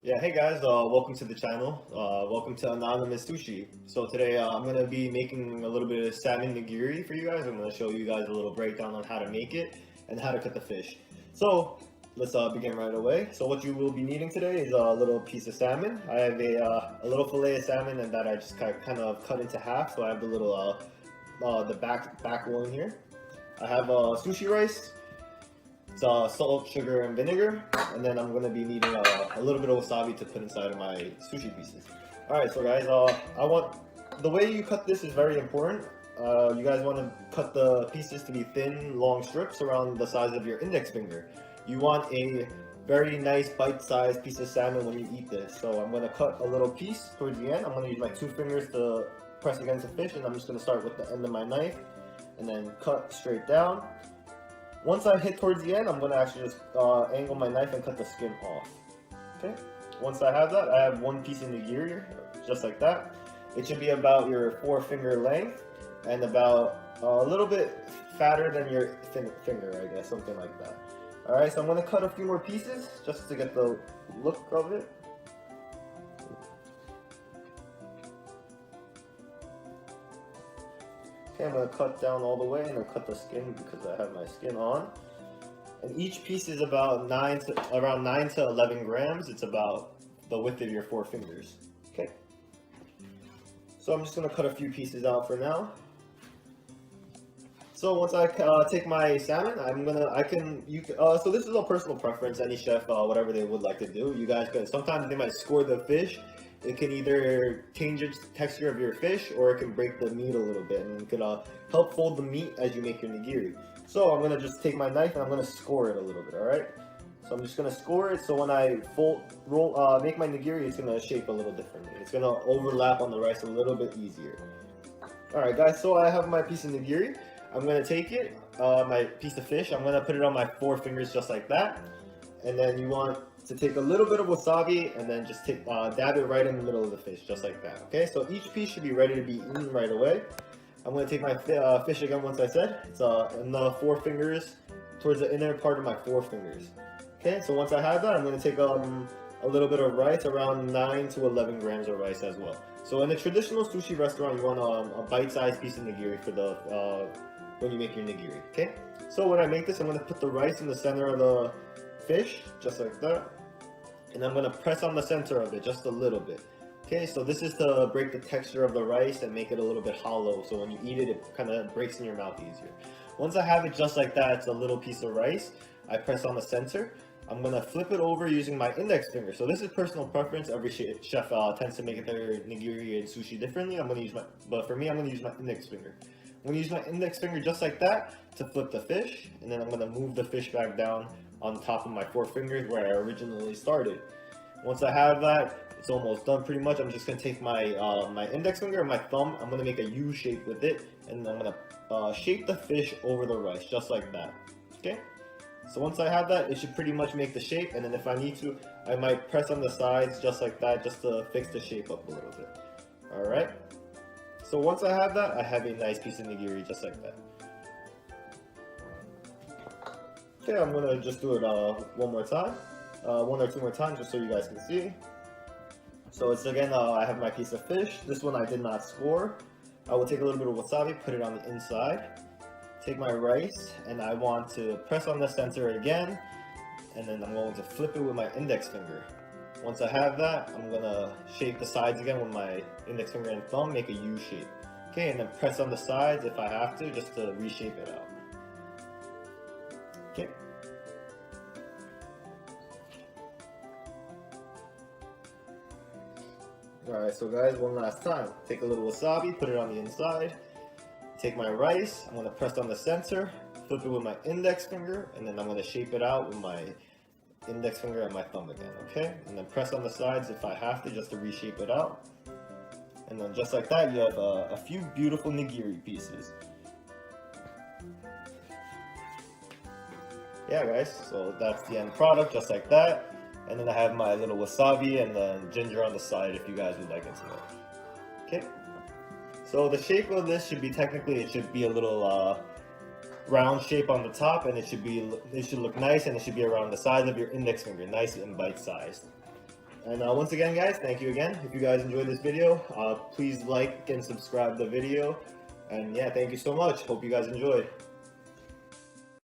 Yeah, hey guys, welcome to the channel. Welcome to Anonymous Sushi. So today I'm going to be making a little bit of salmon nigiri for you guys. I'm going to show you guys a little breakdown on how to make it and how to cut the fish. So let's begin right away. So what you will be needing today is a little piece of salmon. I have a little fillet of salmon and that I just kind of cut into half. So I have the little the back one here. I have sushi rice. It's salt, sugar, and vinegar, and then I'm gonna be needing a little bit of wasabi to put inside of my sushi pieces. All right, so guys, the way you cut this is very important. You guys want to cut the pieces to be thin, long strips around the size of your index finger. You want a very nice bite-sized piece of salmon when you eat this. So I'm gonna cut a little piece towards the end. I'm gonna use my 2 fingers to press against the fish, and I'm just gonna start with the end of my knife, and then cut straight down. Once I hit towards the end, I'm going to actually just angle my knife and cut the skin off. Okay. Once I have that, I have one piece of nigiri, just like that. It should be about your 4-finger length and about a little bit fatter than your finger, I guess, something like that. Alright, so I'm going to cut a few more pieces just to get the look of it. Okay, I'm going to cut down all the way and then cut the skin because I have my skin on. And each piece is about around 9 to 11 grams. It's about the width of your 4 fingers. Okay. So I'm just going to cut a few pieces out for now. So once I take my salmon, so this is a personal preference. Any chef, whatever they would like to do. You guys can, sometimes they might score the fish. It can either change the texture of your fish or it can break the meat a little bit, and it can help fold the meat as you make your nigiri. So I'm going to just take my knife and I'm going to score it a little bit, alright? So I'm just going to score it so when I make my nigiri, it's going to shape a little differently. It's going to overlap on the rice a little bit easier. Alright guys, so I have my piece of nigiri. I'm going to take it, my piece of fish, I'm going to put it on my 4 fingers just like that. And then you want to take a little bit of wasabi and then just dab it right in the middle of the fish, just like that. Okay, so each piece should be ready to be eaten right away. I'm going to take my fish again once I said. It's in the 4 fingers, towards the inner part of my 4 fingers. Okay, so once I have that, I'm going to take a little bit of rice, around 9 to 11 grams of rice as well. So in a traditional sushi restaurant, you want a bite-sized piece of nigiri for when you make your nigiri. Okay, so when I make this, I'm going to put the rice in the center of the fish, just like that, and I'm going to press on the center of it just a little bit. Okay, so this is to break the texture of the rice and make it a little bit hollow, so when you eat it, it kind of breaks in your mouth easier. Once I have it just like that, it's a little piece of rice, I press on the center. I'm going to flip it over using my index finger. So this is personal preference. Every chef tends to make their nigiri and sushi differently. But for me, I'm going to use my index finger. I'm going to use my index finger just like that to flip the fish, and then I'm going to move the fish back down on top of my 4 fingers where I originally started. Once I have that, it's almost done pretty much. I'm just going to take my my index finger and my thumb. I'm going to make a U shape with it, and I'm going to shape the fish over the rice just like that. Okay? So once I have that, it should pretty much make the shape, and then if I need to, I might press on the sides just like that just to fix the shape up a little bit. Alright? So once I have that, I have a nice piece of nigiri just like that. Okay, I'm going to just do it one more time, 1 or 2 more times just so you guys can see. So it's again, I have my piece of fish. This one I did not score. I will take a little bit of wasabi, put it on the inside. Take my rice, and I want to press on the center again, and then I'm going to flip it with my index finger. Once I have that, I'm going to shape the sides again with my index finger and thumb, make a U shape. Okay, and then press on the sides if I have to, just to reshape it out. Okay. Alright, so guys, one last time. Take a little wasabi, put it on the inside. Take my rice, I'm going to press on the center, flip it with my index finger, and then I'm going to shape it out with my index finger and my thumb again, okay? And then press on the sides if I have to, just to reshape it out. And then just like that, you have a few beautiful nigiri pieces. Yeah guys, so that's the end product, just like that. And then I have my little wasabi and then ginger on the side if you guys would like it to know. Okay? So the shape of this should be it should be a little round shape on the top, and it should look nice, and it should be around the size of your index finger, nice and bite-sized. And once again, guys, thank you again. If you guys enjoyed this video, please like and subscribe the video. And yeah, thank you so much. Hope you guys enjoyed.